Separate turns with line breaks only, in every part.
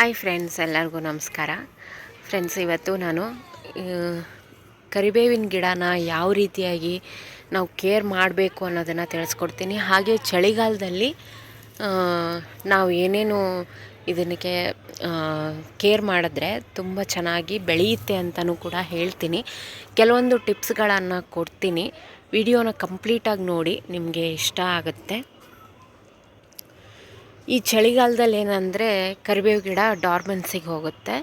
Hi friends, ಎಲ್ಲರಿಗೂ ನಮಸ್ಕಾರ. Friends, ಇವತ್ತು ನಾನು ಕರಿಬೇವಿನ ಗಿಡನ ಯಾವ ರೀತಿಯಾಗಿ ನಾವು ಕೇರ್ ಮಾಡಬೇಕು ಅನ್ನೋದನ್ನು ತಿಳಿಸ್ಕೊಡ್ತೀನಿ. ಹಾಗೆ ಚಳಿಗಾಲದಲ್ಲಿ ನಾವು ಏನೇನು ಇದಕ್ಕೆ ಕೇರ್ ಮಾಡಿದ್ರೆ ತುಂಬ ಚೆನ್ನಾಗಿ ಬೆಳೆಯುತ್ತೆ ಅಂತಲೂ ಕೂಡ ಹೇಳ್ತೀನಿ. ಕೆಲವೊಂದು ಟಿಪ್ಸ್ಗಳನ್ನು ಕೊಡ್ತೀನಿ. ವಿಡಿಯೋನ ಕಂಪ್ಲೀಟಾಗಿ ನೋಡಿ, ನಿಮಗೆ ಇಷ್ಟ ಆಗುತ್ತೆ. ಈ ಚಳಿಗಾಲದಲ್ಲಿ ಏನಂದರೆ ಕರಿಬೇವು ಗಿಡ ಡಾರ್ಮೆನ್ಸಿಗೆ ಹೋಗುತ್ತೆ,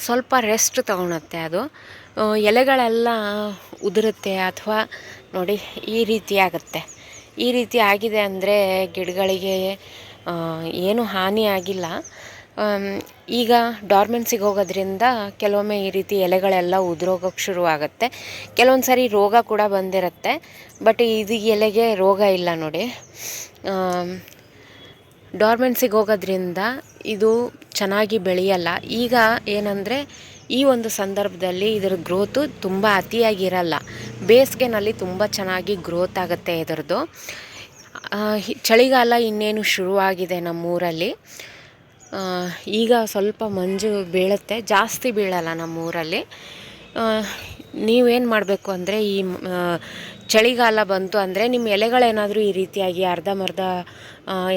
ಸ್ವಲ್ಪ ರೆಸ್ಟ್ ತೊಗೊಳುತ್ತೆ. ಅದು ಎಲೆಗಳೆಲ್ಲ ಉದುರುತ್ತೆ ಅಥವಾ ನೋಡಿ ಈ ರೀತಿ ಆಗುತ್ತೆ. ಈ ರೀತಿ ಆಗಿದೆ ಅಂದರೆ ಗಿಡಗಳಿಗೆ ಏನು ಹಾನಿ ಆಗಿಲ್ಲ. ಈಗ ಡಾರ್ಮೆನ್ಸಿಗೆ ಹೋಗೋದ್ರಿಂದ ಕೆಲವೊಮ್ಮೆ ಈ ರೀತಿ ಎಲೆಗಳೆಲ್ಲ ಉದುರೋಗೋಕ್ಕೆ ಶುರುವಾಗುತ್ತೆ. ಕೆಲವೊಂದು ಸಾರಿ ರೋಗ ಕೂಡ ಬಂದಿರುತ್ತೆ, ಬಟ್ ಇದು ಎಲೆಗೆ ರೋಗ ಇಲ್ಲ ನೋಡಿ. ಡಾರ್ಮೆನ್ಸಿಗೆ ಹೋಗೋದ್ರಿಂದ ಇದು ಚೆನ್ನಾಗಿ ಬೆಳೆಯಲ್ಲ. ಈಗ ಏನಂದರೆ ಈ ಒಂದು ಸಂದರ್ಭದಲ್ಲಿ ಇದರ ಗ್ರೋತು ತುಂಬ ಅತಿಯಾಗಿರಲ್ಲ. ಬೇಸಿಗೆನಲ್ಲಿ ತುಂಬ ಚೆನ್ನಾಗಿ ಗ್ರೋತ್ ಆಗುತ್ತೆ ಇದರದ್ದು. ಚಳಿಗಾಲ ಇನ್ನೇನು ಶುರುವಾಗಿದೆ ನಮ್ಮೂರಲ್ಲಿ. ಈಗ ಸ್ವಲ್ಪ ಮಂಜು ಬೀಳುತ್ತೆ, ಜಾಸ್ತಿ ಬೀಳಲ್ಲ ನಮ್ಮೂರಲ್ಲಿ. ನೀವೇನು ಮಾಡಬೇಕು ಅಂದರೆ ಈ ಚಳಿಗಾಲ ಬಂತು ಅಂದರೆ ನಿಮ್ಮ ಎಲೆಗಳೇನಾದರೂ ಈ ರೀತಿಯಾಗಿ ಅರ್ಧಂಬರ್ಧ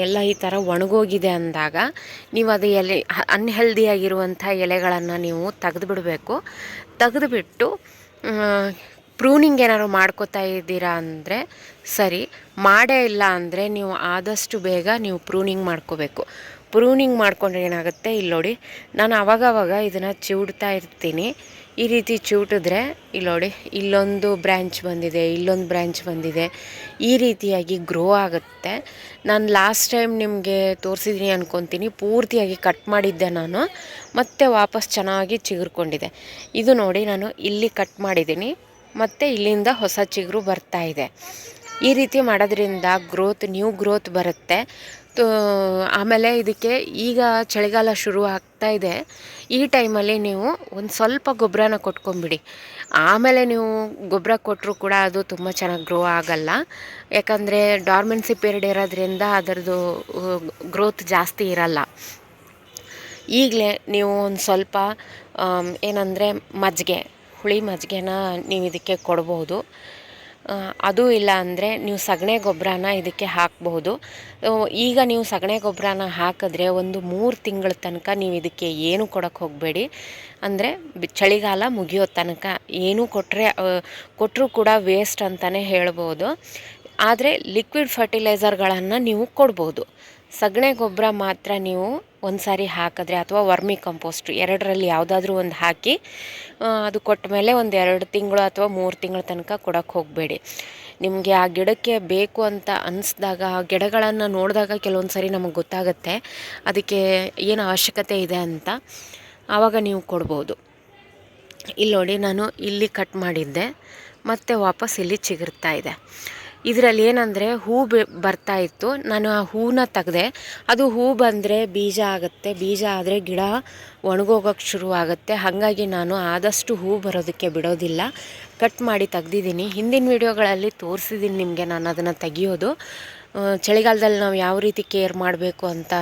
ಎಲ್ಲ ಈ ಥರ ಒಣಗೋಗಿದೆ ಅಂದಾಗ ನೀವು ಅದು ಎಲೆ ಅನ್ಹೆಲ್ದಿಯಾಗಿರುವಂಥ ಎಲೆಗಳನ್ನು ನೀವು ತೆಗೆದುಬಿಡಬೇಕು. ತೆಗೆದುಬಿಟ್ಟು ಪ್ರೂನಿಂಗ್ ಏನಾದ್ರು ಮಾಡ್ಕೋತಾ ಇದ್ದೀರಾ ಅಂದರೆ ಸರಿ, ಮಾಡೇ ಇಲ್ಲ ಅಂದರೆ ನೀವು ಆದಷ್ಟು ಬೇಗ ನೀವು ಪ್ರೂನಿಂಗ್ ಮಾಡ್ಕೋಬೇಕು. ಪ್ರೂನಿಂಗ್ ಮಾಡ್ಕೊಂಡ್ರೆ ಏನಾಗುತ್ತೆ, ಇಲ್ಲಿ ನೋಡಿ, ನಾನು ಆವಾಗವಾಗ ಇದನ್ನು ಚಿವುಡ್ತಾ ಇರ್ತೀನಿ. ಈ ರೀತಿ ಚಿವುಟಿದ್ರೆ ಇಲ್ಲಿ ನೋಡಿ, ಇಲ್ಲೊಂದು ಬ್ರ್ಯಾಂಚ್ ಬಂದಿದೆ, ಇಲ್ಲೊಂದು ಬ್ರ್ಯಾಂಚ್ ಬಂದಿದೆ, ಈ ರೀತಿಯಾಗಿ ಗ್ರೋ ಆಗುತ್ತೆ. ನಾನು ಲಾಸ್ಟ್ ಟೈಮ್ ನಿಮಗೆ ತೋರಿಸಿದ್ದೀನಿ ಅಂದ್ಕೊತೀನಿ, ಪೂರ್ತಿಯಾಗಿ ಕಟ್ ಮಾಡಿದ್ದೆ ನಾನು, ಮತ್ತೆ ವಾಪಸ್ ಚೆನ್ನಾಗಿ ಚಿಗುರ್ಕೊಂಡಿದೆ. ಇದು ನೋಡಿ, ನಾನು ಇಲ್ಲಿ ಕಟ್ ಮಾಡಿದ್ದೀನಿ, ಮತ್ತು ಇಲ್ಲಿಂದ ಹೊಸ ಚಿಗುರು ಬರ್ತಾ ಇದೆ. ಈ ರೀತಿ ಮಾಡೋದ್ರಿಂದ ನ್ಯೂ ಗ್ರೋತ್ ಬರುತ್ತೆ. ಆಮೇಲೆ ಇದಕ್ಕೆ ಈಗ ಚಳಿಗಾಲ ಶುರು ಆಗ್ತಾ ಇದೆ. ಈ ಟೈಮಲ್ಲಿ ನೀವು ಒಂದು ಸ್ವಲ್ಪ ಗೊಬ್ಬರನ ಕೊಟ್ಕೊಂಬಿಡಿ. ಆಮೇಲೆ ನೀವು ಗೊಬ್ಬರ ಕೊಟ್ಟರು ಕೂಡ ಅದು ತುಂಬ ಚೆನ್ನಾಗಿ ಗ್ರೋ ಆಗಲ್ಲ. ಯಾಕಂದರೆ ಡಾರ್ಮೆನ್ಸಿ ಪೀರಿಯಡ್ ಇರೋದ್ರಿಂದ ಅದರದ್ದು ಗ್ರೋತ್ ಜಾಸ್ತಿ ಇರಲ್ಲ. ಈಗಲೇ ನೀವು ಒಂದು ಸ್ವಲ್ಪ ಏನಂದರೆ ಹುಳಿ ಮಜ್ಜಿಗೆನ ನೀವು ಇದಕ್ಕೆ ಕೊಡ್ಬೋದು. ಅದು ಇಲ್ಲ ಅಂದರೆ ನೀವು ಸಗಣಿ ಗೊಬ್ಬರನ ಇದಕ್ಕೆ ಹಾಕ್ಬೋದು. ಈಗ ನೀವು ಸಗಣಿ ಗೊಬ್ಬರನ ಹಾಕಿದ್ರೆ ಒಂದು 3 ತಿಂಗಳ ತನಕ ನೀವು ಇದಕ್ಕೆ ಏನು ಕೊಡೋಕ್ಕೆ ಹೋಗಬೇಡಿ. ಅಂದರೆ ಚಳಿಗಾಲ ಮುಗಿಯೋ ತನಕ ಏನು ಕೊಟ್ಟರೂ ಕೂಡ ವೇಸ್ಟ್ ಅಂತಲೇ ಹೇಳ್ಬೋದು. ಆದರೆ ಲಿಕ್ವಿಡ್ ಫರ್ಟಿಲೈಸರ್ಗಳನ್ನು ನೀವು ಕೊಡ್ಬೋದು. ಸಗಣಿ ಗೊಬ್ಬರ ಮಾತ್ರ ನೀವು ಒಂದು ಸಾರಿ ಹಾಕಿದ್ರೆ, ಅಥವಾ ವರ್ಮಿ ಕಂಪೋಸ್ಟು ಎರಡರಲ್ಲಿ ಯಾವುದಾದ್ರೂ ಒಂದು ಹಾಕಿ ಅದು ಕೊಟ್ಟ ಮೇಲೆ ಒಂದು 2 ತಿಂಗಳು ಅಥವಾ 3 ತಿಂಗಳ ತನಕ ಕೊಡೋಕ್ಕೆ ಹೋಗಬೇಡಿ. ನಿಮಗೆ ಆ ಗಿಡಕ್ಕೆ ಬೇಕು ಅಂತ ಅನಿಸ್ದಾಗ, ಆ ಗಿಡಗಳನ್ನು ನೋಡಿದಾಗ ಕೆಲವೊಂದು ಸಾರಿ ನಮಗೆ ಗೊತ್ತಾಗುತ್ತೆ ಅದಕ್ಕೆ ಏನು ಅವಶ್ಯಕತೆ ಇದೆ ಅಂತ. ಆವಾಗ ನೀವು ಕೊಡ್ಬೋದು. ಇಲ್ಲಿ ನೋಡಿ, ನಾನು ಇಲ್ಲಿ ಕಟ್ ಮಾಡಿದ್ದೆ, ಮತ್ತು ವಾಪಸ್ ಇಲ್ಲಿ ಚಿಗುರ್ತಾ ಇದೆ. ಇದರಲ್ಲಿ ಏನಂದರೆ ಹೂ ಬರ್ತಾ ಇತ್ತು, ನಾನು ಆ ಹೂನ ತೆಗೆದೆ. ಅದು ಹೂ ಬಂದರೆ ಬೀಜ ಆಗುತ್ತೆ, ಬೀಜ ಆದರೆ ಗಿಡ ಒಣಗೋಗೋಕ್ಕೆ ಶುರುವಾಗುತ್ತೆ. ಹಾಗಾಗಿ ನಾನು ಆದಷ್ಟು ಹೂ ಬರೋದಕ್ಕೆ ಬಿಡೋದಿಲ್ಲ, ಕಟ್ ಮಾಡಿ ತೆಗ್ದಿದ್ದೀನಿ. ಹಿಂದಿನ ವೀಡಿಯೋಗಳಲ್ಲಿ ತೋರಿಸಿದ್ದೀನಿ ನಿಮಗೆ ನಾನು ಅದನ್ನು ತೆಗಿಯೋದು. ಚಳಿಗಾಲದಲ್ಲಿ ನಾವು ಯಾವ ರೀತಿ ಕೇರ್ ಮಾಡಬೇಕು ಅಂತ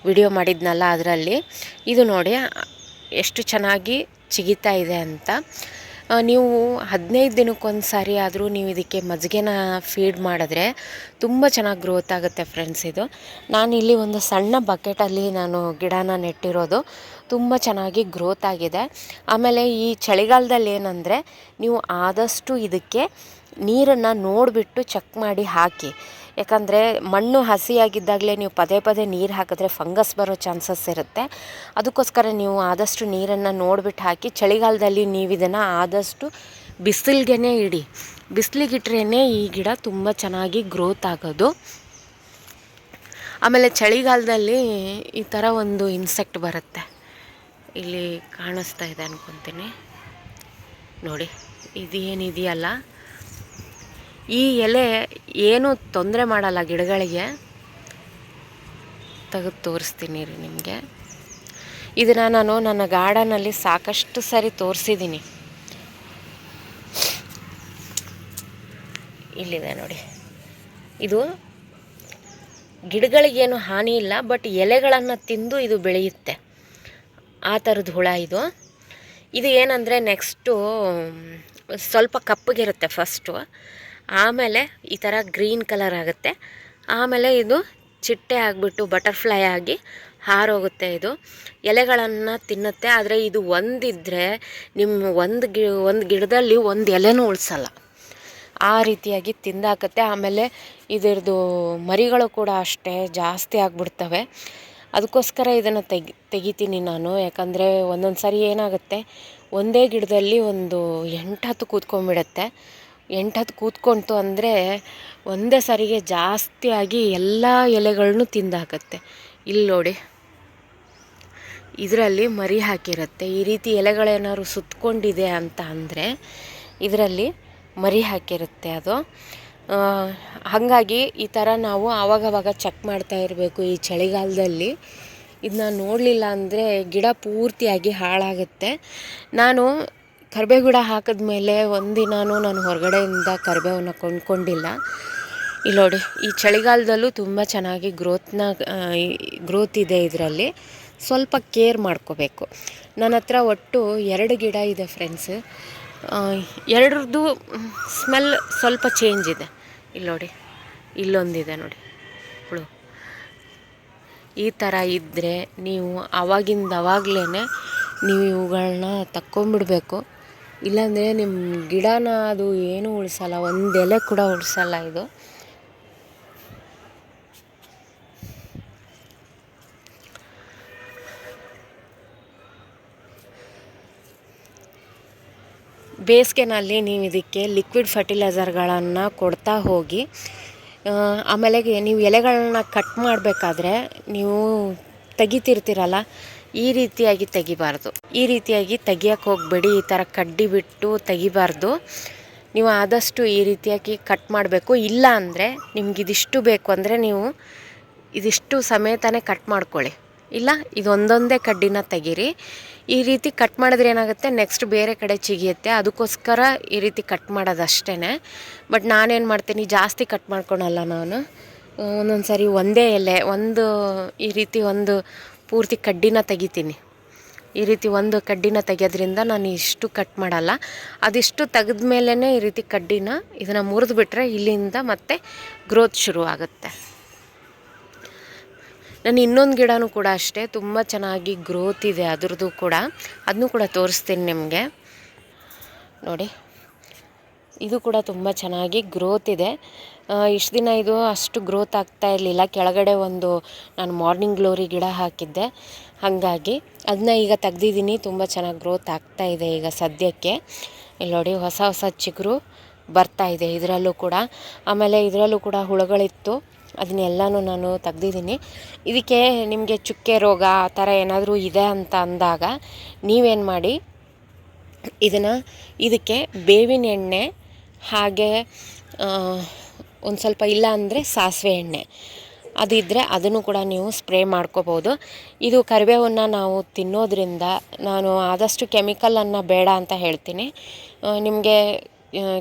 ವಿಡಿಯೋ ಮಾಡಿದ್ನಲ್ಲ, ಅದರಲ್ಲಿ ಇದು ನೋಡಿ ಎಷ್ಟು ಚೆನ್ನಾಗಿ ಚಿಗಿತಾ ಇದೆ ಅಂತ. ನೀವು 15 ದಿನಕ್ಕೊಂದು ಸಾರಿ ಆದರೂ ನೀವು ಇದಕ್ಕೆ ಮಜ್ಜಿಗೆನ ಫೀಡ್ ಮಾಡಿದ್ರೆ ತುಂಬ ಚೆನ್ನಾಗಿ ಗ್ರೋತ್ ಆಗುತ್ತೆ ಫ್ರೆಂಡ್ಸ್. ಇದು ನಾನಿಲ್ಲಿ ಒಂದು ಸಣ್ಣ ಬಕೆಟಲ್ಲಿ ನಾನು ಗಿಡನ ನೆಟ್ಟಿರೋದು, ತುಂಬ ಚೆನ್ನಾಗಿ ಗ್ರೋತ್ ಆಗಿದೆ. ಆಮೇಲೆ ಈ ಚಳಿಗಾಲದಲ್ಲಿ ಏನಂದರೆ ನೀವು ಆದಷ್ಟು ಇದಕ್ಕೆ ನೀರನ್ನು ನೋಡಿಬಿಟ್ಟು ಚೆಕ್ ಮಾಡಿ ಹಾಕಿ. ಯಾಕಂದರೆ ಮಣ್ಣು ಹಸಿಯಾಗಿದ್ದಾಗಲೇ ನೀವು ಪದೇ ಪದೇ ನೀರು ಹಾಕಿದ್ರೆ ಫಂಗಸ್ ಬರೋ ಚಾನ್ಸಸ್ ಇರುತ್ತೆ. ಅದಕ್ಕೋಸ್ಕರ ನೀವು ಆದಷ್ಟು ನೀರನ್ನು ನೋಡಿಬಿಟ್ಟು ಹಾಕಿ. ಚಳಿಗಾಲದಲ್ಲಿ ನೀವು ಇದನ್ನು ಆದಷ್ಟು ಬಿಸಿಲಿಗೆ ಇಡಿ. ಬಿಸಿಲಿಗಿಟ್ರೇ ಈ ಗಿಡ ತುಂಬ ಚೆನ್ನಾಗಿ ಗ್ರೋತ್ ಆಗೋದು. ಆಮೇಲೆ ಚಳಿಗಾಲದಲ್ಲಿ ಈ ಥರ ಒಂದು ಇನ್ಸೆಕ್ಟ್ ಬರುತ್ತೆ, ಇಲ್ಲಿ ಕಾಣಿಸ್ತಾ ಇದೆ ಅಂದ್ಕೊತೀನಿ ನೋಡಿ, ಇದೇನಿದೆಯಲ್ಲ, ಈ ಎಲೆ ಏನೂ ತೊಂದರೆ ಮಾಡಲ್ಲ ಗಿಡಗಳಿಗೆ. ತೆಗೆದು ತೋರಿಸ್ತೀನಿ ರೀ ನಿಮಗೆ. ಇದನ್ನು ನಾನು ನನ್ನ ಗಾರ್ಡನಲ್ಲಿ ಸಾಕಷ್ಟು ಸಾರಿ ತೋರಿಸಿದ್ದೀನಿ. ಇಲ್ಲಿದೆ ನೋಡಿ, ಇದು ಗಿಡಗಳಿಗೇನು ಹಾನಿ ಇಲ್ಲ, ಬಟ್ ಎಲೆಗಳನ್ನು ತಿಂದು ಇದು ಬೆಳೆಯುತ್ತೆ. ಆ ಥರದ ಹುಳ ಇದು. ಇದು ಏನಂದರೆ ನೆಕ್ಸ್ಟು ಸ್ವಲ್ಪ ಕಪ್ಪಗಿರುತ್ತೆ ಫಸ್ಟು, ಆಮೇಲೆ ಈ ಥರ ಗ್ರೀನ್ ಕಲರ್ ಆಗುತ್ತೆ, ಆಮೇಲೆ ಇದು ಚಿಟ್ಟೆ ಆಗಿಬಿಟ್ಟು ಬಟರ್ಫ್ಲೈ ಆಗಿ ಹಾರೋಗುತ್ತೆ. ಇದು ಎಲೆಗಳನ್ನು ತಿನ್ನುತ್ತೆ. ಆದರೆ ಇದು ಒಂದಿದ್ದರೆ ನಿಮ್ಮ ಒಂದು ಗಿಡದಲ್ಲಿ ಒಂದು ಎಲೆನೂ ಉಳಿಸಲ್ಲ, ಆ ರೀತಿಯಾಗಿ ತಿಂದಾಕತ್ತೆ. ಆಮೇಲೆ ಇದರದ್ದು ಮರಿಗಳು ಕೂಡ ಅಷ್ಟೇ ಜಾಸ್ತಿ ಆಗಿಬಿಡ್ತವೆ. ಅದಕ್ಕೋಸ್ಕರ ಇದನ್ನು ತೆಗಿತೀನಿ ನಾನು. ಯಾಕಂದರೆ ಒಂದೊಂದು ಸಾರಿ ಏನಾಗುತ್ತೆ, ಒಂದೇ ಗಿಡದಲ್ಲಿ ಒಂದು 8-10 ಕೂತ್ಕೊಂಡ್ಬಿಡುತ್ತೆ. 8-10 ಕೂತ್ಕೊಂತು ಅಂದರೆ ಒಂದೇ ಸಾರಿಗೆ ಜಾಸ್ತಿಯಾಗಿ ಎಲ್ಲ ಎಲೆಗಳನ್ನೂ ತಿಂದಾಕತ್ತೆ. ಇಲ್ಲಿ ನೋಡಿ, ಇದರಲ್ಲಿ ಮರಿ ಹಾಕಿರುತ್ತೆ. ಈ ರೀತಿ ಎಲೆಗಳೇನಾದ್ರು ಸುತ್ತಕೊಂಡಿದೆ ಅಂತ ಅಂದರೆ ಇದರಲ್ಲಿ ಮರಿ ಹಾಕಿರುತ್ತೆ ಅದು. ಹಾಗಾಗಿ ಈ ಥರ ನಾವು ಆವಾಗವಾಗ ಚೆಕ್ ಮಾಡ್ತಾ ಇರಬೇಕು ಈ ಚಳಿಗಾಲದಲ್ಲಿ. ಇದನ್ನ ನೋಡಲಿಲ್ಲ ಅಂದರೆ ಗಿಡ ಪೂರ್ತಿಯಾಗಿ ಹಾಳಾಗುತ್ತೆ. ನಾನು ಕರಿಬೇವು ಗಿಡ ಹಾಕಿದ್ಮೇಲೆ ಒಂದಿನಾನು ನಾನು ಹೊರಗಡೆಯಿಂದ ಕರಿಬೇವನ್ನ ಕೊಂಡ್ಕೊಂಡಿಲ್ಲ. ಇಲ್ಲಿ ನೋಡಿ, ಈ ಚಳಿಗಾಲದಲ್ಲೂ ತುಂಬ ಚೆನ್ನಾಗಿ ಗ್ರೋತ್ ಇದೆ. ಇದರಲ್ಲಿ ಸ್ವಲ್ಪ ಕೇರ್ ಮಾಡ್ಕೋಬೇಕು. ನನ್ನ ಹತ್ರ ಒಟ್ಟು 2 ಗಿಡ ಇದೆ ಫ್ರೆಂಡ್ಸ್. ಎರಡರದ್ದು ಸ್ಮೆಲ್ ಸ್ವಲ್ಪ ಚೇಂಜ್ ಇದೆ. ಇಲ್ಲಿ ನೋಡಿ, ಇಲ್ಲೊಂದಿದೆ ನೋಡಿ ಹುಳು. ಈ ಥರ ಇದ್ದರೆ ನೀವು ಆವಾಗಲೇ ನೀವು ಇವುಗಳನ್ನ ತಕ್ಕೊಂಬಿಡ್ಬೇಕು. ಇಲ್ಲಾಂದರೆ ನಿಮ್ಮ ಗಿಡನ ಅದು ಏನೂ ಉಳಿಸಲ್ಲ, ಒಂದು ಎಲೆ ಕೂಡ ಉಳಿಸಲ್ಲ ಇದು. ಬೇಸಿಗೆನಲ್ಲಿ ನೀವು ಇದಕ್ಕೆ ಲಿಕ್ವಿಡ್ ಫರ್ಟಿಲೈಸರ್ಗಳನ್ನು ಕೊಡ್ತಾ ಹೋಗಿ. ಆಮೇಲೆ ನೀವು ಎಲೆಗಳನ್ನ ಕಟ್ ಮಾಡಬೇಕಾದ್ರೆ ನೀವು ತೆಗಿತಿರ್ತೀರಲ್ಲ, ಈ ರೀತಿಯಾಗಿ ತೆಗಿಬಾರ್ದು. ಈ ರೀತಿಯಾಗಿ ತೆಗಿಯೋಕ್ಕೆ ಹೋಗಬೇಡಿ. ಈ ಥರ ಕಡ್ಡಿ ಬಿಟ್ಟು ತೆಗಿಬಾರ್ದು. ನೀವು ಆದಷ್ಟು ಈ ರೀತಿಯಾಗಿ ಕಟ್ ಮಾಡಬೇಕು. ಇಲ್ಲ ಅಂದರೆ ನಿಮ್ಗೆ ಇದಿಷ್ಟು ಬೇಕು ಅಂದರೆ ನೀವು ಇದಿಷ್ಟು ಸಮೇತನೇ ಕಟ್ ಮಾಡ್ಕೊಳ್ಳಿ. ಇಲ್ಲ ಇದೊಂದೊಂದೇ ಕಡ್ಡಿನ ತೆಗೀರಿ. ಈ ರೀತಿ ಕಟ್ ಮಾಡಿದ್ರೆ ಏನಾಗುತ್ತೆ, ನೆಕ್ಸ್ಟ್ ಬೇರೆ ಕಡೆ ಚಿಗಿಯುತ್ತೆ. ಅದಕ್ಕೋಸ್ಕರ ಈ ರೀತಿ ಕಟ್ ಮಾಡೋದಷ್ಟೇ. ಬಟ್ ನಾನೇನು ಮಾಡ್ತೀನಿ, ಜಾಸ್ತಿ ಕಟ್ ಮಾಡ್ಕೊಳಲ್ಲ ನಾನು. ಒಂದೊಂದು ಸಾರಿ ಒಂದೇ ಎಲೆ ಈ ರೀತಿ ಒಂದು ಪೂರ್ತಿ ಕಡ್ಡಿನ ತೆಗಿತೀನಿ. ಈ ರೀತಿ ಒಂದು ಕಡ್ಡಿನ ತೆಗೆಯೋದ್ರಿಂದ ನಾನು ಇಷ್ಟು ಕಟ್ ಮಾಡಲ್ಲ. ಅದಿಷ್ಟು ತೆಗೆದ ಮೇಲೇ ಈ ರೀತಿ ಕಡ್ಡಿನ ಇದನ್ನು ಮುರಿದು ಬಿಟ್ಟರೆ ಇಲ್ಲಿಂದ ಮತ್ತೆ ಗ್ರೋತ್ ಶುರು ಆಗುತ್ತೆ. ನಾನು ಇನ್ನೊಂದು ಗಿಡನೂ ಕೂಡ ಅಷ್ಟೇ ತುಂಬ ಚೆನ್ನಾಗಿ ಗ್ರೋತ್ ಇದೆ ಅದ್ರದ್ದು ಕೂಡ. ಅದನ್ನೂ ಕೂಡ ತೋರಿಸ್ತೀನಿ ನಿಮಗೆ. ನೋಡಿ, ಇದು ಕೂಡ ತುಂಬ ಚೆನ್ನಾಗಿ ಗ್ರೋತ್ ಇದೆ. ಇಷ್ಟು ದಿನ ಇದು ಅಷ್ಟು ಗ್ರೋತ್ ಆಗ್ತಾ ಇರಲಿಲ್ಲ. ಕೆಳಗಡೆ ನಾನು ಮಾರ್ನಿಂಗ್ ಗ್ಲೋರಿ ಗಿಡ ಹಾಕಿದ್ದೆ, ಹಾಗಾಗಿ ಅದನ್ನ ಈಗ ತೆಗ್ದಿದ್ದೀನಿ. ತುಂಬ ಚೆನ್ನಾಗಿ ಗ್ರೋತ್ ಆಗ್ತಾ ಇದೆ ಈಗ ಸದ್ಯಕ್ಕೆ. ಇಲ್ಲಿ ನೋಡಿ, ಹೊಸ ಚಿಗುರು ಬರ್ತಾ ಇದೆ ಇದರಲ್ಲೂ ಕೂಡ. ಆಮೇಲೆ ಇದರಲ್ಲೂ ಕೂಡ ಹುಳುಗಳಿತ್ತು, ಅದನ್ನೆಲ್ಲನೂ ನಾನು ತೆಗ್ದಿದ್ದೀನಿ. ಇದಕ್ಕೆ ನಿಮಗೆ ಚುಕ್ಕೆ ರೋಗ ಆ ಥರ ಏನಾದರೂ ಇದೆ ಅಂತ ಅಂದಾಗ ನೀವೇನು ಮಾಡಿ, ಇದಕ್ಕೆ ಬೇವಿನ ಎಣ್ಣೆ ಹಾಗೆ ಒಂದು ಸ್ವಲ್ಪ, ಇಲ್ಲ ಅಂದರೆ ಸಾಸಿವೆ ಎಣ್ಣೆ ಅದಿದ್ದರೆ ಅದನ್ನು ಕೂಡ ನೀವು ಸ್ಪ್ರೇ ಮಾಡ್ಕೋಬೋದು. ಇದು ಕರಿಬೇವನ್ನು ನಾವು ತಿನ್ನೋದ್ರಿಂದ ನಾನು ಆದಷ್ಟು ಕೆಮಿಕಲನ್ನು ಬೇಡ ಅಂತ ಹೇಳ್ತೀನಿ. ನಿಮಗೆ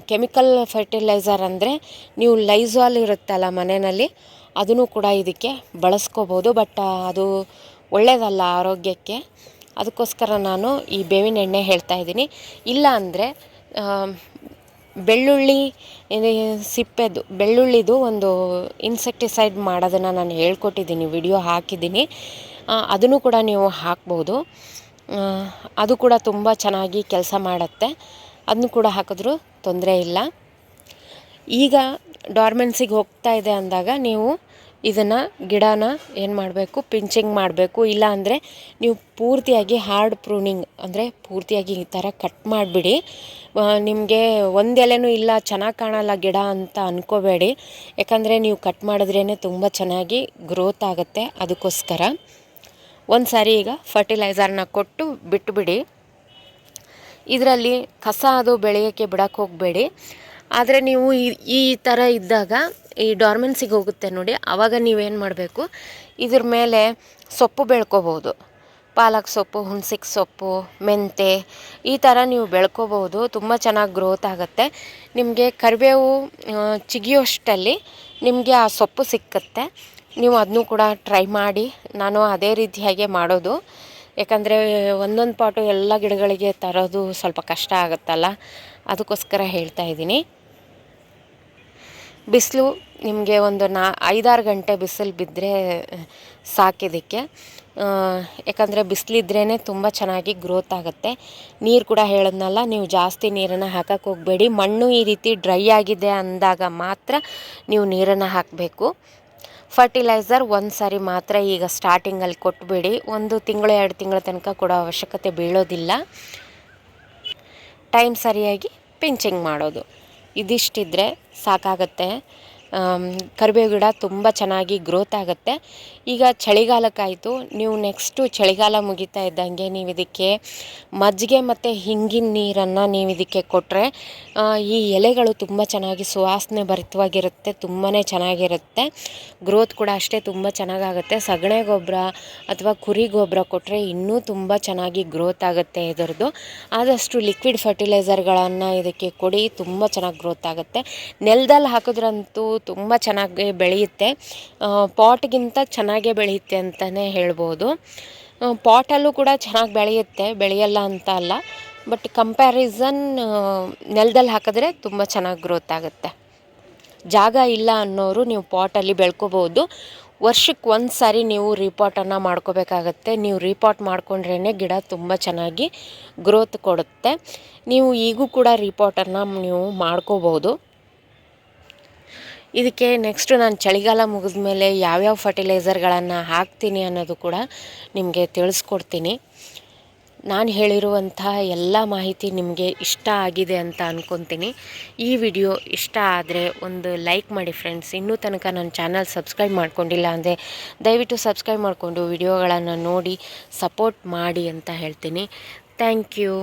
ಕೆಮಿಕಲ್ ಫರ್ಟಿಲೈಸರ್ ಅಂದರೆ ನೀವು ಲೈಝಾಲ್ ಇರುತ್ತಲ್ಲ ಮನೆಯಲ್ಲಿ, ಅದನ್ನು ಕೂಡ ಇದಕ್ಕೆ ಬಳಸ್ಕೋಬೋದು. ಬಟ್ ಅದು ಒಳ್ಳೆಯದಲ್ಲ ಆರೋಗ್ಯಕ್ಕೆ. ಅದಕ್ಕೋಸ್ಕರ ನಾನು ಈ ಬೇವಿನ ಎಣ್ಣೆ ಹೇಳ್ತಾ ಇದ್ದೀನಿ. ಇಲ್ಲ ಅಂದರೆ ಬೆಳ್ಳುಳ್ಳಿ ಬೆಳ್ಳುಳ್ಳಿದು ಒಂದು ಇನ್ಸೆಕ್ಟಿಸೈಡ್ ಮಾಡೋದನ್ನು ನಾನು ಹೇಳ್ಕೊಟ್ಟಿದ್ದೀನಿ, ವಿಡಿಯೋ ಹಾಕಿದ್ದೀನಿ. ಅದನ್ನು ಕೂಡ ನೀವು ಹಾಕ್ಬೋದು. ಅದು ಕೂಡ ತುಂಬ ಚೆನ್ನಾಗಿ ಕೆಲಸ ಮಾಡುತ್ತೆ. ಅದನ್ನು ಕೂಡ ಹಾಕಿದ್ರೂ ತೊಂದರೆ ಇಲ್ಲ. ಈಗ ಡಾರ್ಮೆನ್ಸಿಗೆ ಹೋಗ್ತಾ ಇದೆ ಅಂದಾಗ ನೀವು ಇದನ್ನು ಗಿಡನ ಏನು ಮಾಡಬೇಕು, ಪಿಂಚಿಂಗ್ ಮಾಡಬೇಕು. ಇಲ್ಲ ಅಂದರೆ ನೀವು ಪೂರ್ತಿಯಾಗಿ ಹಾರ್ಡ್ ಪ್ರೂನಿಂಗ್ ಅಂದರೆ ಪೂರ್ತಿಯಾಗಿ ಈ ಥರ ಕಟ್ ಮಾಡಿಬಿಡಿ. ನಿಮಗೆ ಒಂದೆಲೆನೂ ಇಲ್ಲ, ಚೆನ್ನಾಗಿ ಕಾಣಲ್ಲ ಗಿಡ ಅಂತ ಅಂದ್ಕೋಬೇಡಿ. ಯಾಕಂದರೆ ನೀವು ಕಟ್ ಮಾಡಿದ್ರೇ ತುಂಬ ಚೆನ್ನಾಗಿ ಗ್ರೋತ್ ಆಗುತ್ತೆ. ಅದಕ್ಕೋಸ್ಕರ ಒಂದು ಸಾರಿ ಈಗ ಫರ್ಟಿಲೈಸರ್ನ ಕೊಟ್ಟು ಬಿಟ್ಟುಬಿಡಿ. ಇದರಲ್ಲಿ ಕಸ ಅದು ಬೆಳೆಯೋಕ್ಕೆ ಬಿಡೋಕ್ಕೆ ಹೋಗಬೇಡಿ. ಆದರೆ ನೀವು ಈ ಥರ ಇದ್ದಾಗ ಈ ಡಾರ್ಮೆನ್ಸಿಗೆ ಹೋಗುತ್ತೆ ನೋಡಿ, ಆವಾಗ ನೀವೇನು ಮಾಡಬೇಕು, ಇದ್ರ ಮೇಲೆ ಸೊಪ್ಪು ಬೆಳ್ಕೋಬೋದು. ಪಾಲಕ್ ಸೊಪ್ಪು, ಹುಣ್ಸೆಗೆ ಸೊಪ್ಪು, ಮೆಂತೆ ಈ ಥರ ನೀವು ಬೆಳ್ಕೋಬೋದು. ತುಂಬ ಚೆನ್ನಾಗಿ ಗ್ರೋತ್ ಆಗುತ್ತೆ. ನಿಮಗೆ ಕರಿಬೇವು ಚಿಗಿಯೋಷ್ಟಲ್ಲಿ ನಿಮಗೆ ಆ ಸೊಪ್ಪು ಸಿಕ್ಕುತ್ತೆ. ನೀವು ಅದನ್ನೂ ಕೂಡ ಟ್ರೈ ಮಾಡಿ. ನಾನು ಅದೇ ರೀತಿಯಾಗೆ ಮಾಡೋದು. ಯಾಕಂದರೆ ಒಂದೊಂದು ಪಾಟು ಎಲ್ಲ ಗಿಡಗಳಿಗೆ ತರೋದು ಸ್ವಲ್ಪ ಕಷ್ಟ ಆಗುತ್ತಲ್ಲ, ಅದಕ್ಕೋಸ್ಕರ ಹೇಳ್ತಾ ಇದ್ದೀನಿ. ಬಿಸಿಲು ನಿಮಗೆ ಒಂದು 5-6 ಗಂಟೆ ಬಿಸಿಲು ಬಿದ್ದರೆ ಸಾಕಿದಕ್ಕೆ. ಯಾಕಂದರೆ ಬಿಸಿಲಿದ್ರೇ ತುಂಬ ಚೆನ್ನಾಗಿ ಗ್ರೋತ್ ಆಗುತ್ತೆ. ನೀರು ಕೂಡ ಹೇಳಿದ್ನಲ್ಲ, ನೀವು ಜಾಸ್ತಿ ನೀರನ್ನು ಹಾಕಕ್ಕೆ ಹೋಗಬೇಡಿ. ಮಣ್ಣು ಈ ರೀತಿ ಡ್ರೈ ಆಗಿದೆ ಅಂದಾಗ ಮಾತ್ರ ನೀವು ನೀರನ್ನು ಹಾಕಬೇಕು. ಫರ್ಟಿಲೈಸರ್ ಒಂದು ಸಾರಿ ಮಾತ್ರ ಈಗ ಸ್ಟಾರ್ಟಿಂಗಲ್ಲಿ ಕೊಟ್ಟಬೇಡಿ. 1 ತಿಂಗಳು 2 ತಿಂಗಳ ತನಕ ಕೊಡೋ ಅವಶ್ಯಕತೆ ಬೀಳೋದಿಲ್ಲ. ಟೈಮ್ ಸರಿಯಾಗಿ ಪಿಂಚಿಂಗ್ ಮಾಡೋದು, ಇದಿಷ್ಟಿದ್ರೆ ಸಾಕಾಗತ್ತೆ. ಕರಿಬೇವು ಗಿಡ ತುಂಬ ಚೆನ್ನಾಗಿ ಗ್ರೋತ್ ಆಗುತ್ತೆ. ಈಗ ಚಳಿಗಾಲಕ್ಕಾಯಿತು, ನೀವು ನೆಕ್ಸ್ಟು ಚಳಿಗಾಲ ಮುಗಿತಾ ಇದ್ದಂಗೆ ನೀವು ಇದಕ್ಕೆ ಮಜ್ಜಿಗೆ ಮತ್ತು ಹಿಂಗಿನ ನೀರನ್ನು ನೀವು ಇದಕ್ಕೆ ಕೊಟ್ಟರೆ ಈ ಎಲೆಗಳು ತುಂಬ ಚೆನ್ನಾಗಿ ಸುವಾಸನೆ ಭರಿತವಾಗಿರುತ್ತೆ, ತುಂಬಾ ಚೆನ್ನಾಗಿರುತ್ತೆ. ಗ್ರೋತ್ ಕೂಡ ಅಷ್ಟೇ ತುಂಬ ಚೆನ್ನಾಗಾಗುತ್ತೆ. ಸಗಣಿ ಗೊಬ್ಬರ ಅಥವಾ ಕುರಿ ಗೊಬ್ಬರ ಕೊಟ್ಟರೆ ಇನ್ನೂ ತುಂಬ ಚೆನ್ನಾಗಿ ಗ್ರೋತ್ ಆಗುತ್ತೆ ಇದರದ್ದು. ಆದಷ್ಟು ಲಿಕ್ವಿಡ್ ಫರ್ಟಿಲೈಸರ್ಗಳನ್ನು ಇದಕ್ಕೆ ಕೊಡಿ, ತುಂಬ ಚೆನ್ನಾಗಿ ಗ್ರೋತ್ ಆಗುತ್ತೆ. ನೆಲದಲ್ಲಿ ಹಾಕಿದ್ರಂತೂ ತುಂಬ ಚೆನ್ನಾಗಿ ಬೆಳೆಯುತ್ತೆ. ಪಾಟ್ಗಿಂತ ಚೆನ್ನಾಗೇ ಬೆಳೆಯುತ್ತೆ ಅಂತಲೇ ಹೇಳ್ಬೋದು. ಪಾಟಲ್ಲೂ ಕೂಡ ಚೆನ್ನಾಗಿ ಬೆಳೆಯುತ್ತೆ, ಬೆಳೆಯಲ್ಲ ಅಂತ ಅಲ್ಲ. ಬಟ್ ಕಂಪ್ಯಾರಿಸನ್ ನೆಲದಲ್ಲಿ ಹಾಕಿದ್ರೆ ತುಂಬ ಚೆನ್ನಾಗಿ ಗ್ರೋತ್ ಆಗುತ್ತೆ. ಜಾಗ ಇಲ್ಲ ಅನ್ನೋರು ನೀವು ಪಾಟಲ್ಲಿ ಬೆಳ್ಕೋಬೋದು. ವರ್ಷಕ್ಕೆ 1 ಸಾರಿ ನೀವು ರೀಪಾಟನ್ನು ಮಾಡ್ಕೋಬೇಕಾಗತ್ತೆ. ನೀವು ರೀಪಾಟ್ ಮಾಡ್ಕೊಂಡ್ರೇ ಗಿಡ ತುಂಬ ಚೆನ್ನಾಗಿ ಗ್ರೋತ್ ಕೊಡುತ್ತೆ. ನೀವು ಈಗೂ ಕೂಡ ರೀಪಾಟನ್ನು ನೀವು ಮಾಡ್ಕೋಬೋದು. ಇದಕ್ಕೆ ನೆಕ್ಸ್ಟು ನಾನು ಚಳಿಗಾಲ ಮುಗಿದ ಮೇಲೆ ಯಾವ್ಯಾವ ಫರ್ಟಿಲೈಸರ್ಗಳನ್ನು ಹಾಕ್ತೀನಿ ಅನ್ನೋದು ಕೂಡ ನಿಮಗೆ ತಿಳಿಸ್ಕೊಡ್ತೀನಿ. ನಾನು ಹೇಳಿರುವಂಥ ಎಲ್ಲ ಮಾಹಿತಿ ನಿಮಗೆ ಇಷ್ಟ ಆಗಿದೆ ಅಂತ ಅಂದ್ಕೊತೀನಿ. ಈ ವಿಡಿಯೋ ಇಷ್ಟ ಆದರೆ ಒಂದು ಲೈಕ್ ಮಾಡಿ ಫ್ರೆಂಡ್ಸ್. ಇನ್ನೂ ತನಕ ನನ್ನ ಚಾನಲ್ ಸಬ್ಸ್ಕ್ರೈಬ್ ಮಾಡ್ಕೊಂಡಿಲ್ಲ ಅಂದರೆ ದಯವಿಟ್ಟು ಸಬ್ಸ್ಕ್ರೈಬ್ ಮಾಡಿಕೊಂಡು ವಿಡಿಯೋಗಳನ್ನು ನೋಡಿ ಸಪೋರ್ಟ್ ಮಾಡಿ ಅಂತ ಹೇಳ್ತೀನಿ. Thank you.